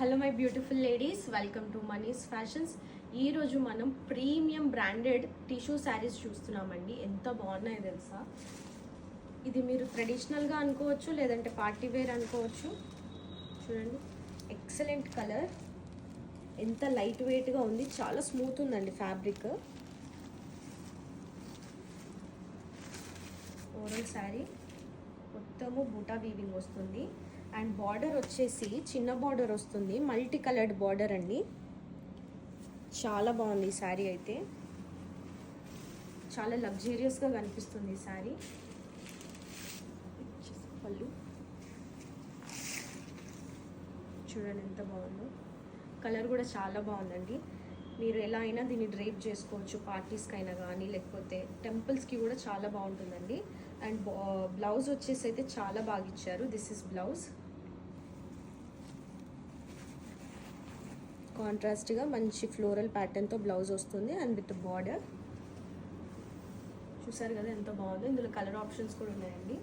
Hello my beautiful ladies, welcome to Mani's fashions. ఈరోజు మనం premium branded tissue saris చూస్తున్నామండి. ఎంత బాగున్నాయో తెలుసా. ఇది మీరు ట్రెడిషనల్గా అనుకోవచ్చు, లేదంటే పార్టీ వేర్ అనుకోవచ్చు. చూడండి, ఎక్సలెంట్ కలర్, ఎంత లైట్ వెయిట్గా ఉంది, చాలా స్మూత్ ఉందండి ఫ్యాబ్రిక్. ఓవరాల్ శారీ మొత్తము బూటా వీవింగ్ వస్తుంది. అండ్ బార్డర్ వచ్చేసి చిన్న బార్డర్ వస్తుంది, మల్టీ కలర్డ్ బార్డర్ అండి. చాలా బాగుంది ఈ శారీ అయితే, చాలా లగ్జూరియస్గా కనిపిస్తుంది ఈ శారీ. పళ్ళు చూడండి ఎంత బాగుందో, కలర్ కూడా చాలా బాగుందండి. మీరు ఎలా అయినా దీన్ని డ్రైప్ చేసుకోవచ్చు, పార్టీస్కి అయినా కానీ, లేకపోతే టెంపుల్స్కి కూడా చాలా బాగుంటుందండి. అండ్ బ్లౌజ్ వచ్చేసి అయితే చాలా బాగా ఇచ్చారు. This is blouse. కాంట్రాస్ట్గా మంచి ఫ్లోరల్ ప్యాటర్న్తో బ్లౌజ్ వస్తుంది అండ్ విత్ బార్డర్. చూసారు కదా ఎంత బాగుందో. ఇందులో కలర్ ఆప్షన్స్ కూడా ఉన్నాయండి.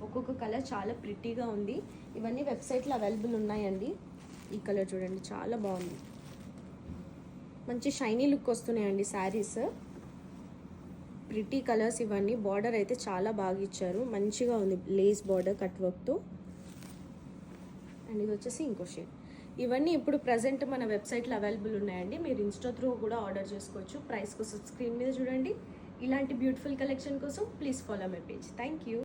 ఒక్కొక్క కలర్ చాలా ప్రిటీగా ఉంది. ఇవన్నీ వెబ్సైట్లో అవైలబుల్ ఉన్నాయండి. ఈ కలర్ చూడండి, చాలా బాగుంది. మంచి షైనీ లుక్ వస్తున్నాయండి శారీస్. ప్రిటీ కలర్స్ ఇవన్నీ. బార్డర్ అయితే చాలా బాగా ఇచ్చారు, మంచిగా ఉంది. లేస్ బార్డర్ కట్ వర్క్తో. అండ్ ఇది వచ్చేసి ఇంకో షేడ్. ఇవన్నీ ఇప్పుడు ప్రజెంట్ మన వెబ్సైట్లో అవైలబుల్ ఉన్నాయండి. మీరు ఇన్స్టా త్రూ కూడా ఆర్డర్ చేసుకోవచ్చు. ప్రైస్ కోసం స్క్రీన్ మీద చూడండి. ఇలాంటి బ్యూటిఫుల్ కలెక్షన్ కోసం please follow my page. Thank you.